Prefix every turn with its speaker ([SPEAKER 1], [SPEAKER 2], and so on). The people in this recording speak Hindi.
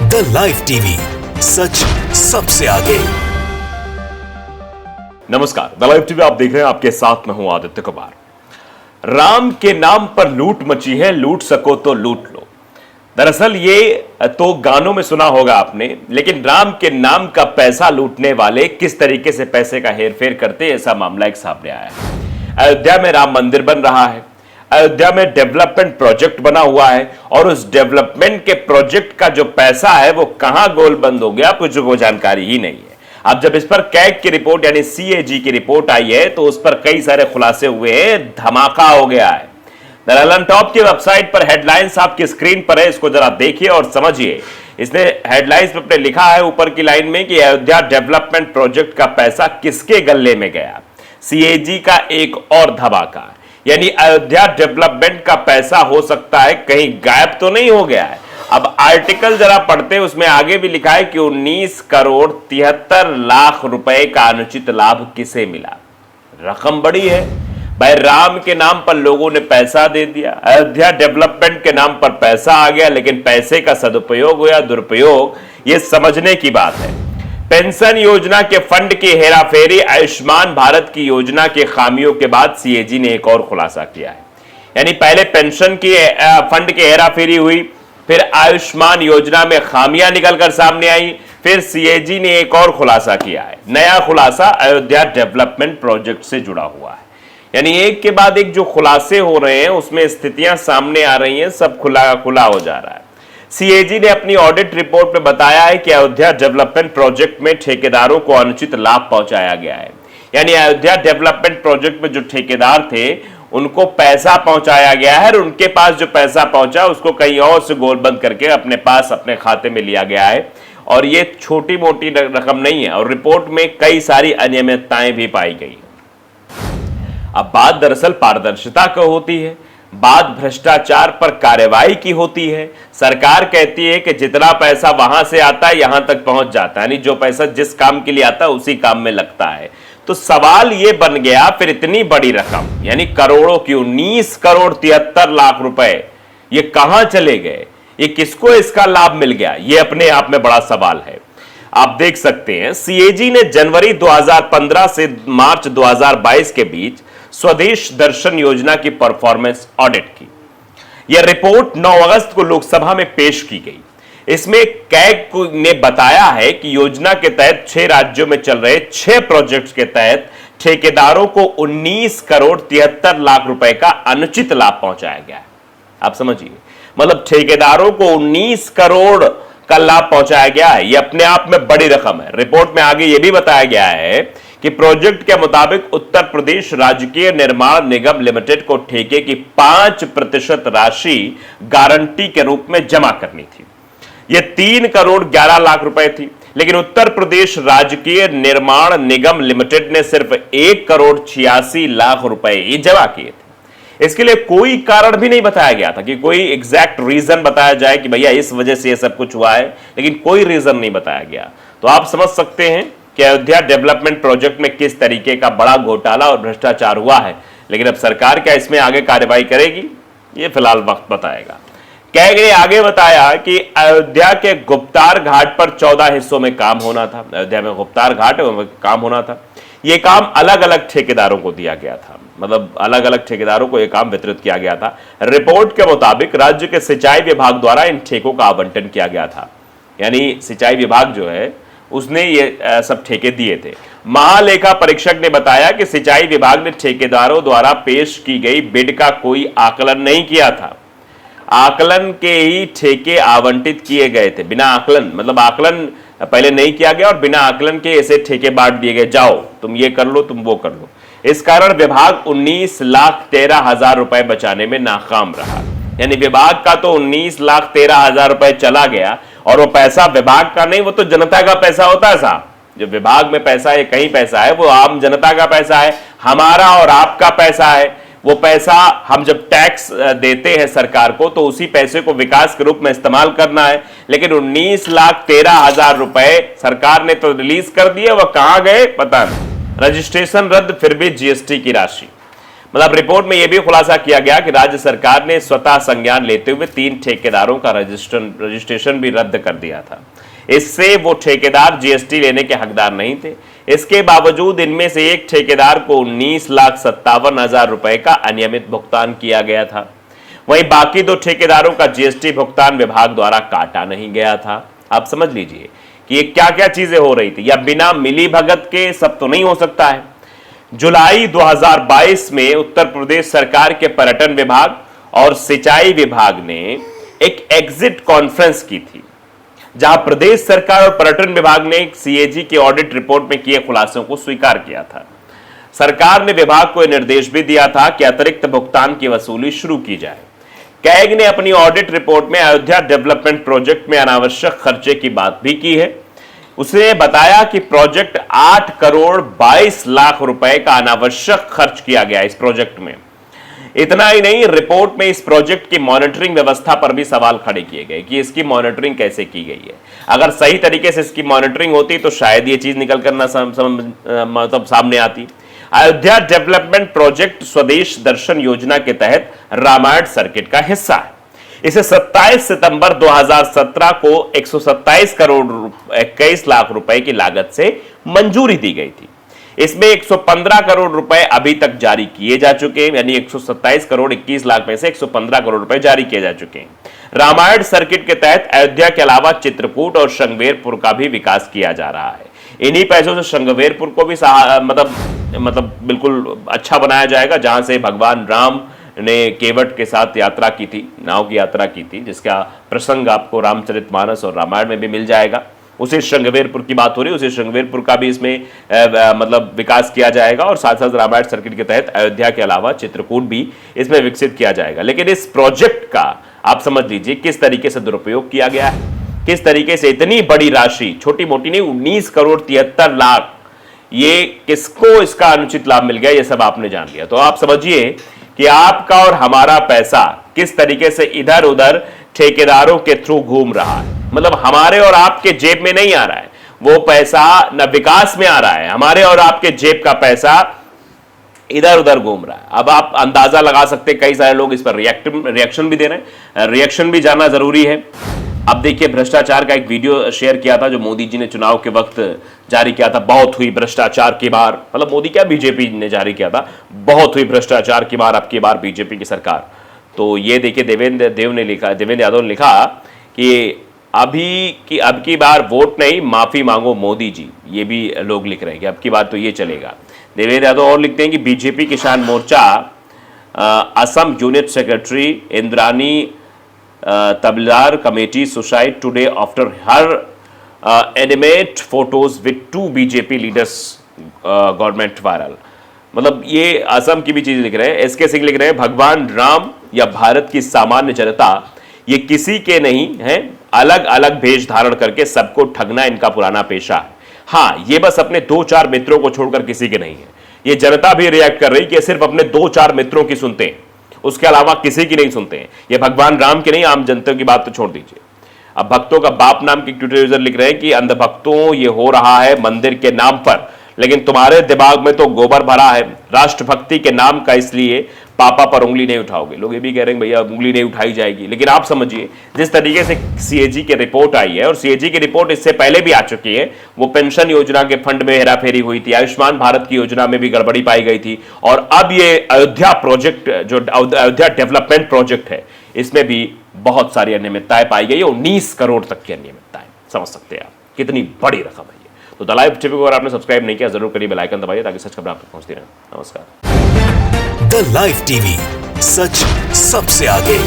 [SPEAKER 1] द लाइव टीवी, सच सबसे आगे।
[SPEAKER 2] नमस्कार, द लाइव टीवी आप देख रहे हैं, आपके साथ मैं हूं आदित्य कुमार। राम के नाम पर लूट मची है, लूट सको तो लूट लो। दरअसल ये तो गानों में सुना होगा आपने, लेकिन राम के नाम का पैसा लूटने वाले किस तरीके से पैसे का हेरफेर करते, ऐसा मामला एक सामने आया है। अयोध्या में राम मंदिर बन रहा है, अयोध्या में डेवलपमेंट प्रोजेक्ट बना हुआ है, और उस डेवलपमेंट के प्रोजेक्ट का जो पैसा है वो कहां गोल बंद हो गया, कुछ को जानकारी ही नहीं है। अब जब इस पर कैग की रिपोर्ट यानी सीएजी की रिपोर्ट आई है तो उस पर कई सारे खुलासे हुए हैं, धमाका हो गया है। दरअसल टॉप की वेबसाइट पर हेडलाइंस आपकी स्क्रीन पर है, इसको जरा देखिए और समझिए। इसने हेडलाइंस पे लिखा है ऊपर की लाइन में कि अयोध्या डेवलपमेंट प्रोजेक्ट का पैसा किसके गले में गया। सीएजी का एक और धमाका, यानी अयोध्या डेवलपमेंट का पैसा हो सकता है कहीं गायब तो नहीं हो गया है। अब आर्टिकल जरा पढ़ते हैं, उसमें आगे भी लिखा है कि 19 करोड़ 73 लाख रुपए का अनुचित लाभ किसे मिला। रकम बड़ी है भाई, राम के नाम पर लोगों ने पैसा दे दिया, अयोध्या डेवलपमेंट के नाम पर पैसा आ गया, लेकिन पैसे का सदुपयोग या दुरुपयोग ये समझने की बात है। पेंशन योजना के फंड की हेराफेरी, आयुष्मान भारत की योजना के खामियों के बाद सीएजी ने एक और खुलासा किया है। यानी पहले पेंशन की फंड की हेराफेरी हुई, फिर आयुष्मान योजना में खामियां निकलकर सामने आई, फिर सीएजी ने एक और खुलासा किया है। नया खुलासा अयोध्या डेवलपमेंट प्रोजेक्ट से जुड़ा हुआ है। यानी एक के बाद एक जो खुलासे हो रहे हैं उसमें स्थितियां सामने आ रही हैं, सब खुला खुला हो जा रहा है। सीएजी ने अपनी ऑडिट रिपोर्ट में बताया है कि अयोध्या डेवलपमेंट प्रोजेक्ट में ठेकेदारों को अनुचित लाभ पहुंचाया गया है। यानी अयोध्या डेवलपमेंट प्रोजेक्ट में जो ठेकेदार थे उनको पैसा पहुंचाया गया है, और उनके पास जो पैसा पहुंचा उसको कहीं और से गोलबंद करके अपने पास अपने खाते में लिया गया है। और ये छोटी मोटी रकम नहीं है, और रिपोर्ट में कई सारी अनियमितताएं भी पाई गई। अब बात दरअसल पारदर्शिता की होती है, बात भ्रष्टाचार पर कार्रवाई की होती है। सरकार कहती है कि जितना पैसा वहां से आता है यहां तक पहुंच जाता है, यानी जो पैसा जिस काम के लिए आता है उसी काम में लगता है। तो सवाल यह बन गया, फिर इतनी बड़ी रकम यानी करोड़ों की 19 करोड़ 73 लाख रुपए ये कहां चले गए, ये किसको इसका लाभ मिल गया, ये अपने आप में बड़ा सवाल है। आप देख सकते हैं सीएजी ने जनवरी 2015 से मार्च 2022 के बीच स्वदेश दर्शन योजना की परफॉर्मेंस ऑडिट की। यह रिपोर्ट 9 अगस्त को लोकसभा में पेश की गई। इसमें कैग ने बताया है कि योजना के तहत 6 राज्यों में चल रहे 6 प्रोजेक्ट्स के तहत ठेकेदारों को 19 करोड़ 73 लाख रुपए का अनुचित लाभ पहुंचाया गया है। आप समझिए, मतलब ठेकेदारों को 19 करोड़ का लाभ पहुंचाया गया है। यह अपने आप में बड़ी रकम है। रिपोर्ट में आगे यह भी बताया गया है कि प्रोजेक्ट के मुताबिक उत्तर प्रदेश राजकीय निर्माण निगम लिमिटेड को ठेके की 5% राशि गारंटी के रूप में जमा करनी थी। यह 3 करोड़ 11 लाख रुपए थी, लेकिन उत्तर प्रदेश राजकीय निर्माण निगम लिमिटेड ने सिर्फ 1 करोड़ 86 लाख रुपए ही जमा किए थे। इसके लिए कोई कारण भी नहीं बताया गया था कि कोई एग्जैक्ट रीजन बताया जाए कि भैया इस वजह से यह सब कुछ हुआ है, लेकिन कोई रीजन नहीं बताया गया। तो आप समझ सकते हैं कि अयोध्या डेवलपमेंट प्रोजेक्ट में किस तरीके का बड़ा घोटाला और भ्रष्टाचार हुआ है। लेकिन अब सरकार क्या इसमें आगे कार्रवाई करेगी, ये फिलहाल वक्त बताएगा। कैग ने आगे बताया कि अयोध्या के गुप्तार घाट पर 14 हिस्सों में काम होना था। अयोध्या में गुप्तार घाट काम होना था। यह काम अलग अलग ठेकेदारों को दिया गया था, मतलब अलग अलग ठेकेदारों को यह काम वितरित किया गया था। रिपोर्ट के मुताबिक राज्य के सिंचाई विभाग द्वारा इन ठेकों का आवंटन किया गया था। यानी सिंचाई विभाग जो है उसने ये सब ठेके दिए थे। महालेखा परीक्षक ने बताया कि सिंचाई विभाग ने ठेकेदारों द्वारा पेश की गई बिड का कोई आकलन नहीं किया था। आकलन के ही ठेके आवंटित किए गए थे, बिना आकलन, मतलब आकलन पहले नहीं किया गया और बिना आकलन के ऐसे ठेके बांट दिए गए, जाओ तुम ये कर लो, तुम वो कर लो। इस कारण विभाग 19,13,000 रुपए बचाने में नाकाम रहा। यानी विभाग का तो 19,13,000 रुपए चला गया, और वो पैसा विभाग का नहीं, वो तो जनता का पैसा होता है साहब। जो विभाग में पैसा है, कहीं पैसा है, वो आम जनता का पैसा है, हमारा और आपका पैसा है। वो पैसा हम जब टैक्स देते हैं सरकार को तो उसी पैसे को विकास के रूप में इस्तेमाल करना है। लेकिन 19,13,000 रुपए सरकार ने तो रिलीज कर दिए, वह कहां गए पता नहीं। रजिस्ट्रेशन रद्द, फिर भी जीएसटी की राशि। मतलब रिपोर्ट में यह भी खुलासा किया गया कि राज्य सरकार ने स्वतः संज्ञान लेते हुए 3 ठेकेदारों का रजिस्ट्रेशन भी रद्द कर दिया था। इससे वो ठेकेदार जीएसटी लेने के हकदार नहीं थे। इसके बावजूद इनमें से एक ठेकेदार को 19,57,000 रुपए का अनियमित भुगतान किया गया था। वहीं बाकी 2 ठेकेदारों का जीएसटी भुगतान विभाग द्वारा काटा नहीं गया था। आप समझ लीजिए कि ये क्या क्या चीजें हो रही थी, या बिना मिली भगत के सब तो नहीं हो सकता है। जुलाई 2022 में उत्तर प्रदेश सरकार के पर्यटन विभाग और सिंचाई विभाग ने एक एग्जिट कॉन्फ्रेंस की थी, जहां प्रदेश सरकार और पर्यटन विभाग ने सीएजी के ऑडिट रिपोर्ट में किए खुलासों को स्वीकार किया था। सरकार ने विभाग को यह निर्देश भी दिया था कि अतिरिक्त भुगतान की वसूली शुरू की जाए। कैग ने अपनी ऑडिट रिपोर्ट में अयोध्या डेवलपमेंट प्रोजेक्ट में अनावश्यक खर्चे की बात भी की है। उसने बताया कि प्रोजेक्ट 8 करोड़ 22 लाख रुपए का अनावश्यक खर्च किया गया इस प्रोजेक्ट में। इतना ही नहीं, रिपोर्ट में इस प्रोजेक्ट की मॉनिटरिंग व्यवस्था पर भी सवाल खड़े किए गए कि इसकी मॉनिटरिंग कैसे की गई है। अगर सही तरीके से इसकी मॉनिटरिंग होती तो शायद ये चीज निकल कर मतलब सामने आती। अयोध्या डेवलपमेंट प्रोजेक्ट स्वदेश दर्शन योजना के तहत रामायण सर्किट का हिस्सा है। इसे 27 सितंबर 2017 को 127 करोड़ 21 लाख रुपए की लागत से मंजूरी दी गई थी। इसमें 115 करोड़ रुपए अभी तक जारी किए जा चुके हैं, यानी 127 करोड़ 21 लाख में से 115 करोड़ रुपए जारी किए जा चुके हैं। रामायण सर्किट के तहत अयोध्या के अलावा चित्रकूट और श्रृंगवेरपुर का भी विकास किया जा रहा है। इन्हीं पैसों से श्रृंगवेरपुर को भी मतलब बिल्कुल अच्छा बनाया जाएगा, जहां से भगवान राम ने केवट के साथ यात्रा की थी, नाव की यात्रा की थी, जिसका प्रसंग आपको रामचरितमानस और रामायण में भी मिल जाएगा। उसी श्रृंगवेरपुर की बात हो रही है, उसी श्रृंगवेरपुर का भी इसमें मतलब विकास किया जाएगा और साथ साथ रामायण सर्किट के तहत अयोध्या के अलावा चित्रकूट भी इसमें विकसित किया जाएगा। लेकिन इस प्रोजेक्ट का आप समझ लीजिए किस तरीके से दुरुपयोग किया गया है, किस तरीके से इतनी बड़ी राशि, छोटी मोटी नहीं, 19 करोड़ 73 लाख, ये किसको इसका अनुचित लाभ मिल गया, ये सब आपने जान लिया। तो आप समझिए कि आपका और हमारा पैसा किस तरीके से इधर उधर ठेकेदारों के थ्रू घूम रहा है। मतलब हमारे और आपके जेब में नहीं आ रहा है वो पैसा, न विकास में आ रहा है, हमारे और आपके जेब का पैसा इधर उधर घूम रहा है। अब आप अंदाजा लगा सकते हैं, कई सारे लोग इस पर रिएक्शन भी दे रहे हैं, रिएक्शन भी जानना जरूरी है। अब देखिए, भ्रष्टाचार का एक वीडियो शेयर किया था जो मोदी जी ने चुनाव के वक्त जारी किया था। बहुत हुई भ्रष्टाचार की मार, मतलब मोदी क्या, बीजेपी ने जारी किया था, बहुत हुई भ्रष्टाचार की मार, अब की बार बीजेपी की सरकार। तो ये देखिए, देवेंद्र यादव ने लिखा कि अब की बार वोट नहीं, माफी मांगो मोदी जी। ये भी लोग लिख रहे हैं कि अब की बार तो ये चलेगा। देवेंद्र यादव और लिखते हैं कि BJP Kisan Morcha Assam unit secretary Indrani Tahbildar commits suicide today after her intimate photos with 2 BJP leaders government viral. मतलब ये असम की भी चीज लिख रहे हैं। एसके सिंह लिख रहे हैं, भगवान राम या भारत की सामान्य जनता ये किसी के नहीं है, अलग अलग भेष धारण करके सबको ठगना इनका पुराना पेशा है। हाँ, ये बस अपने 2-4 मित्रों को छोड़कर किसी के नहीं है। ये जनता भी रिएक्ट कर रही कि सिर्फ अपने 2-4 मित्रों की सुनते हैं, उसके अलावा किसी की नहीं सुनते हैं। ये भगवान राम की नहीं, आम जनता की बात तो छोड़ दीजिए। अब भक्तों का बाप नाम के ट्विटर यूजर लिख रहे हैं कि अंधभक्तों ये हो रहा है मंदिर के नाम पर, लेकिन तुम्हारे दिमाग में तो गोबर भरा है राष्ट्रभक्ति के नाम का, इसलिए पापा पर उंगली नहीं उठाओगे। लोग ये भी कह रहे हैं भैया उंगली नहीं उठाई जाएगी। लेकिन आप समझिए, जिस तरीके से सीएजी की रिपोर्ट आई है, और सीएजी की रिपोर्ट इससे पहले भी आ चुकी है, वो पेंशन योजना के फंड में हेराफेरी हुई थी, आयुष्मान भारत की योजना में भी गड़बड़ी पाई गई थी, और अब ये अयोध्या प्रोजेक्ट, जो अयोध्या डेवलपमेंट प्रोजेक्ट है, इसमें भी बहुत सारी अनियमितताएं पाई गई है। 19 करोड़ तक की अनियमितताएं, समझ सकते हैं आप कितनी बड़ी रकम है ये। तो द लाइव टीवी को अगर आपने सब्सक्राइब नहीं किया, जरूर करिए, बेल आइकन दबाइए ताकि सच खबर आप तक पहुंचती रहे। नमस्कार।
[SPEAKER 1] द लाइव टीवी, सच सबसे आगे।